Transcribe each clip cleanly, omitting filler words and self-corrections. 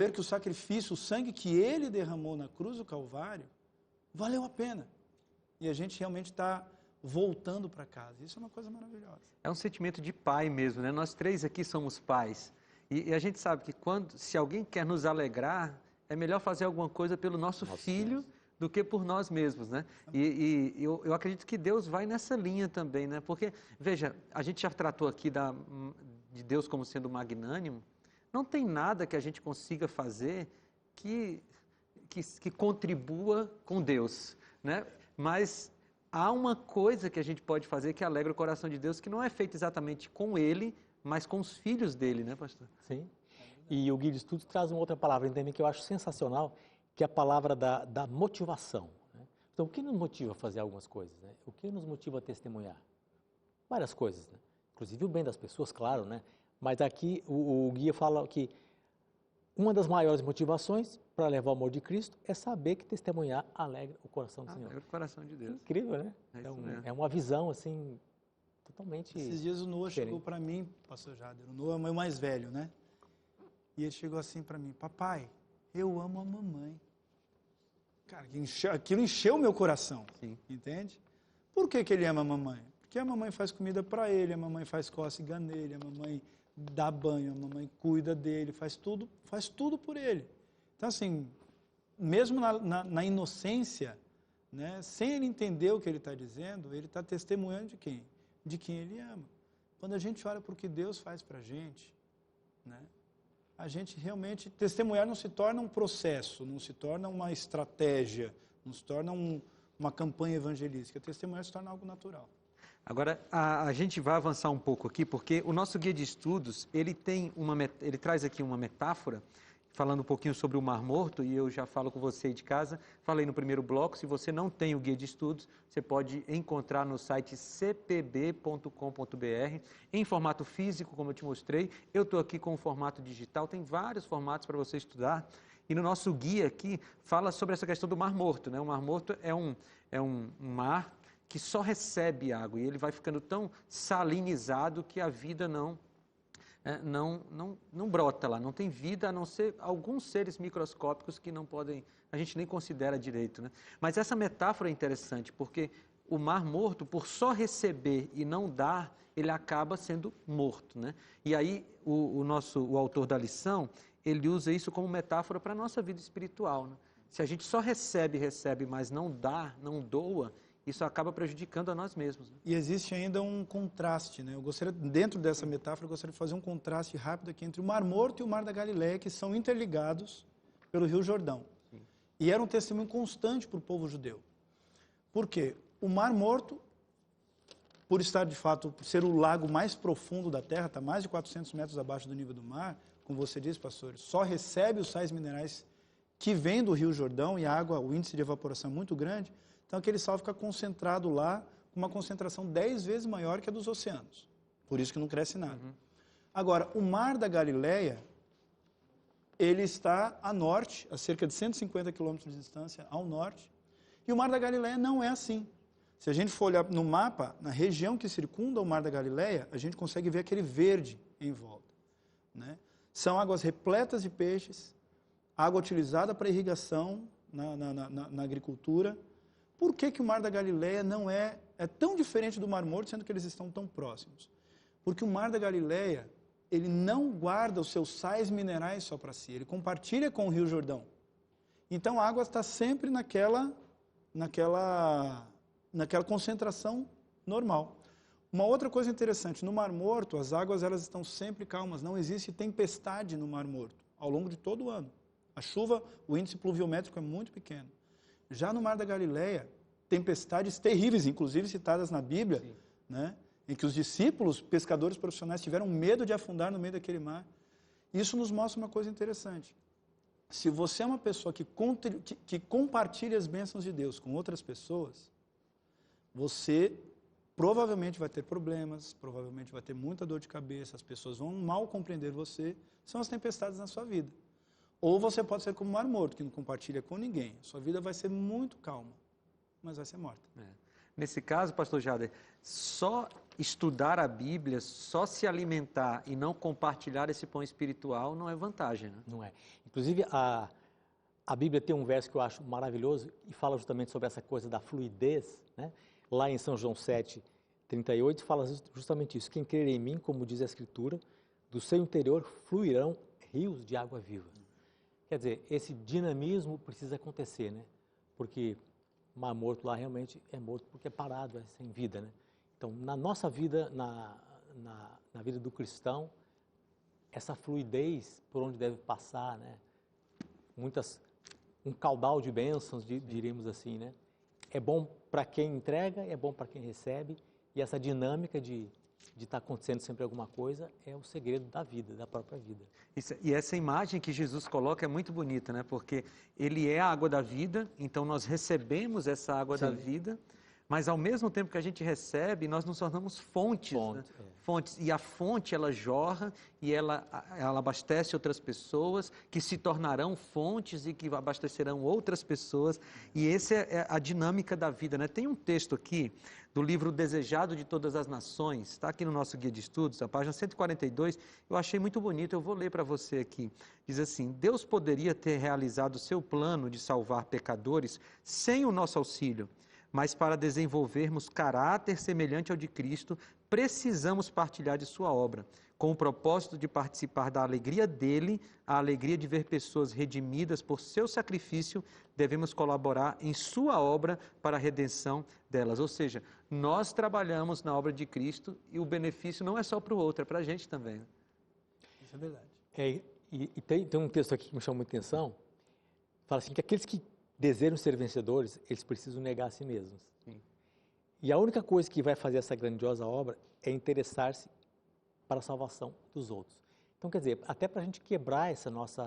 ver que o sacrifício, o sangue que ele derramou na cruz do Calvário, valeu a pena. E a gente realmente está voltando para casa. Isso é uma coisa maravilhosa. É um sentimento de pai mesmo, né? Nós três aqui somos pais. E a gente sabe que se alguém quer nos alegrar, é melhor fazer alguma coisa pelo nosso filho do que por nós mesmos, né? E eu acredito que Deus vai nessa linha também, né? Porque, veja, a gente já tratou aqui de Deus como sendo magnânimo. Não tem nada que a gente consiga fazer que contribua com Deus, né? Mas há uma coisa que a gente pode fazer que alegra o coração de Deus, que não é feita exatamente com Ele, mas com os filhos dele, né, pastor? Sim. E o Guia de Estudos traz uma outra palavra também que eu acho sensacional, que é a palavra da motivação. Né? Então, o que nos motiva a fazer algumas coisas? Né? O que nos motiva a testemunhar? Várias coisas, né? Inclusive o bem das pessoas, claro, né? Mas aqui o Guia fala que uma das maiores motivações para levar o amor de Cristo é saber que testemunhar alegra o coração do Senhor. Alegra o coração de Deus. Incrível, né? É uma visão, assim, totalmente... Esses dias o Noah diferente. chegou para mim, pastor Jader, o Noah é o mais velho, né? E ele chegou assim para mim: papai, eu amo a mamãe. Cara, aquilo encheu o meu coração. Sim. Entende? Por que ele ama a mamãe? Porque a mamãe faz comida para ele, a mamãe faz cócega nele, a mamãe dá banho, a mamãe cuida dele, faz tudo por ele. Então, assim, mesmo na inocência, né, sem ele entender o que ele está dizendo, ele está testemunhando de quem? De quem ele ama. Quando a gente olha para o que Deus faz para a gente, né, a gente realmente, testemunhar não se torna um processo, não se torna uma estratégia, não se torna uma campanha evangelística. Testemunhar se torna algo natural. Agora, a gente vai avançar um pouco aqui, porque o nosso guia de estudos, ele traz aqui uma metáfora, falando um pouquinho sobre o Mar Morto, e eu já falo com você aí de casa, falei no primeiro bloco, se você não tem o guia de estudos, você pode encontrar no site cpb.com.br, em formato físico, como eu te mostrei. Eu estou aqui com o formato digital, tem vários formatos para você estudar, e no nosso guia aqui, fala sobre essa questão do Mar Morto, né? O Mar Morto é um mar que só recebe água, e ele vai ficando tão salinizado que a vida não brota lá, não tem vida, a não ser alguns seres microscópicos que não podem, a gente nem considera direito, né? Mas essa metáfora é interessante, porque o Mar Morto, por só receber e não dar, ele acaba sendo morto, né? E aí o autor da lição, ele usa isso como metáfora para a nossa vida espiritual, né? Se a gente só recebe, mas não dá, não doa, isso acaba prejudicando a nós mesmos, né? E existe ainda um contraste, né? Dentro dessa metáfora, eu gostaria de fazer um contraste rápido aqui entre o Mar Morto e o Mar da Galileia, que são interligados pelo Rio Jordão. Sim. E era um testemunho constante para o povo judeu. Por quê? O Mar Morto, por estar de fato, por ser o lago mais profundo da Terra, está mais de 400 metros abaixo do nível do mar, como você disse, pastor, só recebe os sais minerais que vêm do Rio Jordão, e a água, o índice de evaporação é muito grande. Então, aquele sal fica concentrado lá, com uma concentração 10 vezes maior que a dos oceanos. Por isso que não cresce nada. Uhum. Agora, o Mar da Galileia, ele está a norte, a cerca de 150 quilômetros de distância ao norte, e o Mar da Galileia não é assim. Se a gente for olhar no mapa, na região que circunda o Mar da Galileia, a gente consegue ver aquele verde em volta, né? São águas repletas de peixes, água utilizada para irrigação na agricultura. Por que o Mar da Galileia não é tão diferente do Mar Morto, sendo que eles estão tão próximos? Porque o Mar da Galileia, ele não guarda os seus sais minerais só para si, ele compartilha com o Rio Jordão. Então a água está sempre naquela concentração normal. Uma outra coisa interessante, no Mar Morto, as águas elas estão sempre calmas, não existe tempestade no Mar Morto, ao longo de todo o ano. A chuva, o índice pluviométrico é muito pequeno. Já no Mar da Galileia, tempestades terríveis, inclusive citadas na Bíblia, né, em que os discípulos, pescadores profissionais, tiveram medo de afundar no meio daquele mar. Isso nos mostra uma coisa interessante. Se você é uma pessoa que compartilha as bênçãos de Deus com outras pessoas, você provavelmente vai ter problemas, provavelmente vai ter muita dor de cabeça, as pessoas vão mal compreender você, são as tempestades na sua vida. Ou você pode ser como o Mar Morto, que não compartilha com ninguém. Sua vida vai ser muito calma, mas vai ser morta. nesse caso, pastor Jader, só estudar a Bíblia, só se alimentar e não compartilhar esse pão espiritual não é vantagem, né? Não é. Inclusive, a Bíblia tem um verso que eu acho maravilhoso e fala justamente sobre essa coisa da fluidez, né? Lá em São João 7:38 fala justamente isso. Quem crer em mim, como diz a Escritura, do seu interior fluirão rios de água viva. Quer dizer, esse dinamismo precisa acontecer, né? Porque o Mar Morto lá realmente é morto porque é parado, é sem vida, né? Então, na nossa vida, na vida do cristão, essa fluidez por onde deve passar, né? Um caudal de bênçãos, diríamos assim, né? É bom para quem entrega, é bom para quem recebe, e essa dinâmica de estar acontecendo sempre alguma coisa é o segredo da vida, da própria vida. E essa imagem que Jesus coloca é muito bonita, né? Porque ele é a água da vida, então nós recebemos essa água da vida, mas ao mesmo tempo que a gente recebe, nós nos tornamos fontes, né? Fontes. E a fonte, ela jorra e ela abastece outras pessoas, que se tornarão fontes e que abastecerão outras pessoas. E essa é a dinâmica da vida, né? Tem um texto aqui do livro Desejado de Todas as Nações, está aqui no nosso guia de estudos, a página 142, eu achei muito bonito, eu vou ler para você aqui. Diz assim: Deus poderia ter realizado o seu plano de salvar pecadores sem o nosso auxílio, mas para desenvolvermos caráter semelhante ao de Cristo, precisamos partilhar de sua obra, com o propósito de participar da alegria dele, a alegria de ver pessoas redimidas por seu sacrifício, devemos colaborar em sua obra para a redenção delas. Ou seja, nós trabalhamos na obra de Cristo e o benefício não é só para o outro, é para a gente também. Isso é verdade. E tem um texto aqui que me chamou muita atenção, fala assim que aqueles que desejam ser vencedores, eles precisam negar a si mesmos. Sim. E a única coisa que vai fazer essa grandiosa obra é interessar-se para a salvação dos outros. Então, quer dizer, até para a gente quebrar esse nosso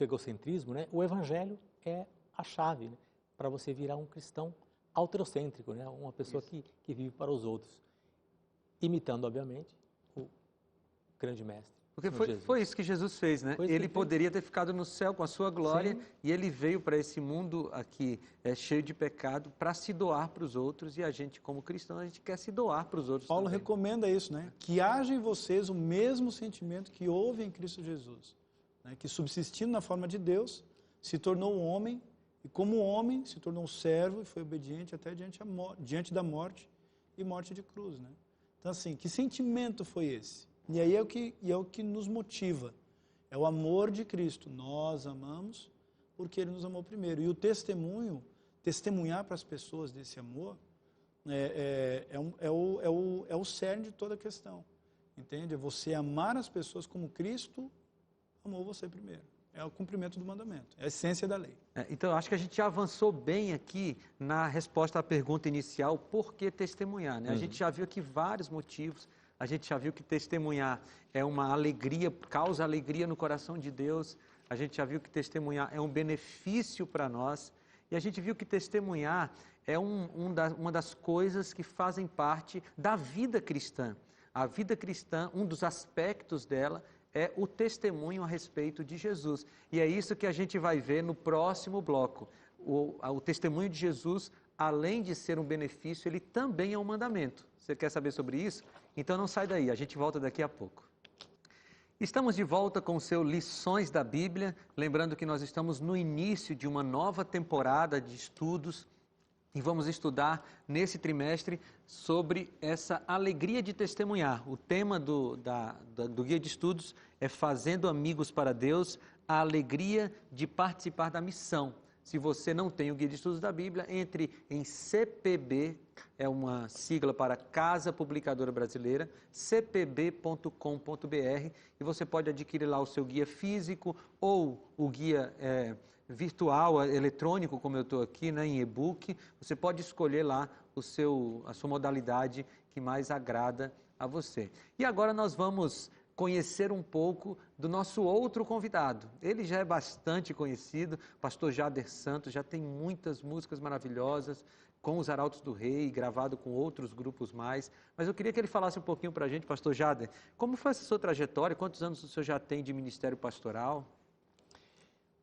egocentrismo, né, o Evangelho é a chave, né, para você virar um cristão autorocêntrico, né, uma pessoa que vive para os outros, imitando, obviamente, o grande mestre. Porque foi isso que Jesus fez, né? Ele poderia ter ficado no céu com a sua glória. Sim. E ele veio para esse mundo aqui cheio de pecado para se doar para os outros, e a gente, como cristão, a gente quer se doar para os outros. Paulo também recomenda isso, né? Que haja em vocês o mesmo sentimento que houve em Cristo Jesus, né? Que subsistindo na forma de Deus, se tornou um homem, e como homem se tornou um servo e foi obediente até diante da morte e morte de cruz, né? Então, assim, que sentimento foi esse? E aí é o que nos motiva, é o amor de Cristo. Nós amamos porque Ele nos amou primeiro. E o testemunhar para as pessoas desse amor, é o cerne de toda a questão. Entende? É você amar as pessoas como Cristo amou você primeiro. É o cumprimento do mandamento, é a essência da lei. Então, eu acho que a gente já avançou bem aqui na resposta à pergunta inicial, por que testemunhar, né? A gente já viu aqui vários motivos. A gente já viu que testemunhar é uma alegria, causa alegria no coração de Deus. A gente já viu que testemunhar é um benefício para nós. E a gente viu que testemunhar é uma das coisas que fazem parte da vida cristã. A vida cristã, um dos aspectos dela é o testemunho a respeito de Jesus. E é isso que a gente vai ver no próximo bloco. O testemunho de Jesus, além de ser um benefício, ele também é um mandamento. Você quer saber sobre isso? Então não sai daí, a gente volta daqui a pouco. Estamos de volta com o seu Lições da Bíblia, lembrando que nós estamos no início de uma nova temporada de estudos e vamos estudar nesse trimestre sobre essa alegria de testemunhar. O tema do Guia de Estudos é Fazendo Amigos para Deus, a alegria de participar da missão. Se você não tem o Guia de Estudos da Bíblia, entre em CPB, é uma sigla para Casa Publicadora Brasileira, cpb.com.br, e você pode adquirir lá o seu guia físico ou o guia virtual, eletrônico, como eu estou aqui, né, em e-book. Você pode escolher lá a sua modalidade que mais agrada a você. E agora nós vamos conhecer um pouco do nosso outro convidado. Ele já é bastante conhecido, pastor Jader Santos, já tem muitas músicas maravilhosas com os Arautos do Rei, gravado com outros grupos mais, mas eu queria que ele falasse um pouquinho para a gente, pastor Jader, como foi essa sua trajetória, quantos anos o senhor já tem de ministério pastoral?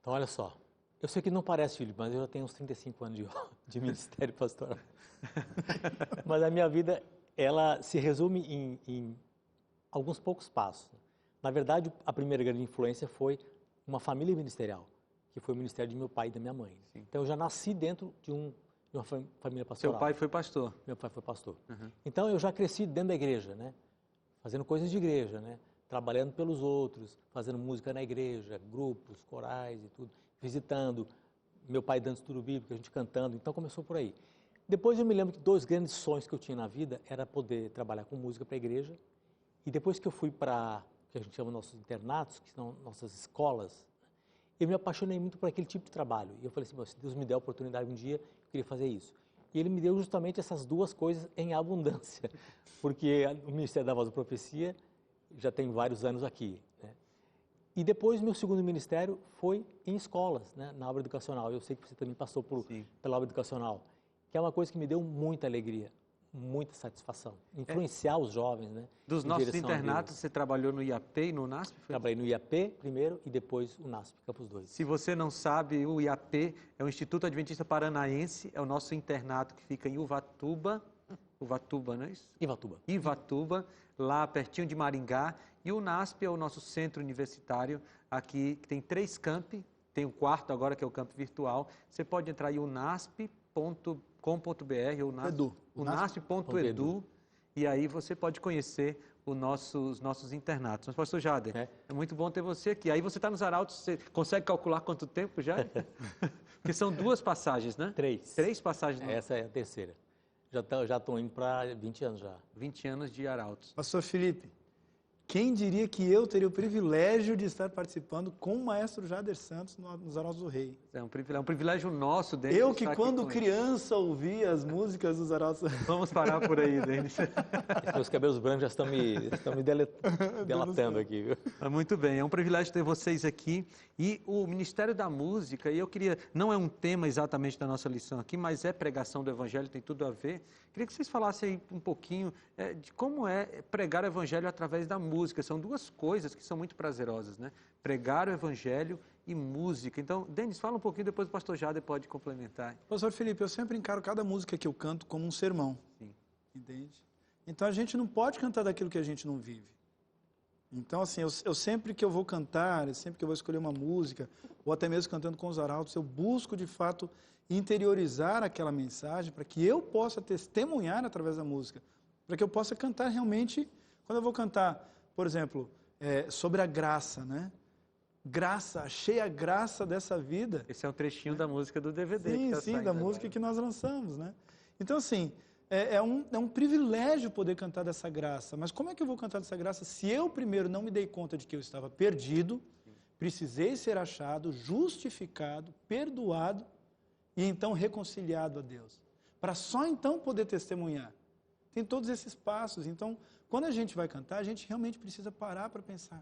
Então, olha só, Eu sei que não parece, Felipe, mas eu já tenho uns 35 anos de ministério pastoral. Mas a minha vida, ela se resume em alguns poucos passos. Na verdade, a primeira grande influência foi uma família ministerial, que foi o ministério de meu pai e da minha mãe. Sim. Então, eu já nasci dentro de uma família pastoral. Seu pai foi pastor. Meu pai foi pastor. Uhum. Então, eu já cresci dentro da igreja, né? Fazendo coisas de igreja, né? Trabalhando pelos outros, fazendo música na igreja, grupos, corais e tudo, visitando. Meu pai dando estudo bíblico, a gente cantando. Então, começou por aí. Depois, eu me lembro que 2 grandes sonhos que eu tinha na vida era poder trabalhar com música para a igreja. E depois que eu fui para que a gente chama nossos internatos, que são nossas escolas, eu me apaixonei muito por aquele tipo de trabalho. E eu falei assim, se Deus me der a oportunidade um dia, eu queria fazer isso. E Ele me deu justamente essas 2 coisas em abundância, porque o Ministério da Voz da Profecia já tem vários anos aqui, né? E depois, meu segundo ministério foi em escolas, né, na obra educacional. Eu sei que você também passou pela obra educacional, que é uma coisa que me deu muita alegria, muita satisfação. Influenciar os jovens, né? Dos nossos internatos, você trabalhou no IAP e no NASP? Trabalhei no IAP primeiro e depois o NASP, Campus 2. Se você não sabe, o IAP é o Instituto Adventista Paranaense, é o nosso internato que fica em Uvatuba, não é isso? Ivatuba, lá pertinho de Maringá. E o NASP é o nosso centro universitário aqui, que tem 3 campi, tem o 4º agora, que é o campo virtual. Você pode entrar em unasp.com.br ou unasp.edu e aí você pode conhecer os nossos internatos. Mas, pastor Jader, é muito bom ter você aqui. Aí você está nos Arautos, você consegue calcular quanto tempo já? Porque são 2 passagens, né? 3. 3 passagens. Essa é a terceira. Já estou indo para 20 anos já. 20 anos de Arautos. Pastor Felipe, quem diria que eu teria o privilégio de estar participando com o maestro Jader Santos nos Arautos do Rei? É um privilégio nosso, Denis. Eu que quando criança ouvia as músicas dos Arautos do Rei. Vamos parar por aí, Denis. Meus cabelos brancos já estão me delatando aqui, viu? Muito bem, é um privilégio ter vocês aqui. E o Ministério da Música, e eu queria, não é um tema exatamente da nossa lição aqui, mas é pregação do Evangelho, tem tudo a ver. Queria que vocês falassem aí um pouquinho de como é pregar o Evangelho através da música. São 2 coisas que são muito prazerosas, né? Pregar o Evangelho e música. Então, Denis, fala um pouquinho, depois o pastor Jader pode complementar. Pastor Felipe, eu sempre encaro cada música que eu canto como um sermão. Sim. Entende? Então, a gente não pode cantar daquilo que a gente não vive. Então, assim, eu sempre que eu vou cantar, sempre que eu vou escolher uma música, ou até mesmo cantando com os arautos, eu busco, de fato, interiorizar aquela mensagem para que eu possa testemunhar através da música, para que eu possa cantar realmente, quando eu vou cantar, por exemplo, sobre a graça, né? Graça, achei a graça dessa vida. Esse é um trechinho da música do DVD. Sim, da música que nós lançamos, né? Então, assim, é um privilégio poder cantar dessa graça, mas como é que eu vou cantar dessa graça se eu primeiro não me dei conta de que eu estava perdido, precisei ser achado, justificado, perdoado e então reconciliado a Deus, para só então poder testemunhar. Tem todos esses passos, então, quando a gente vai cantar, a gente realmente precisa parar para pensar,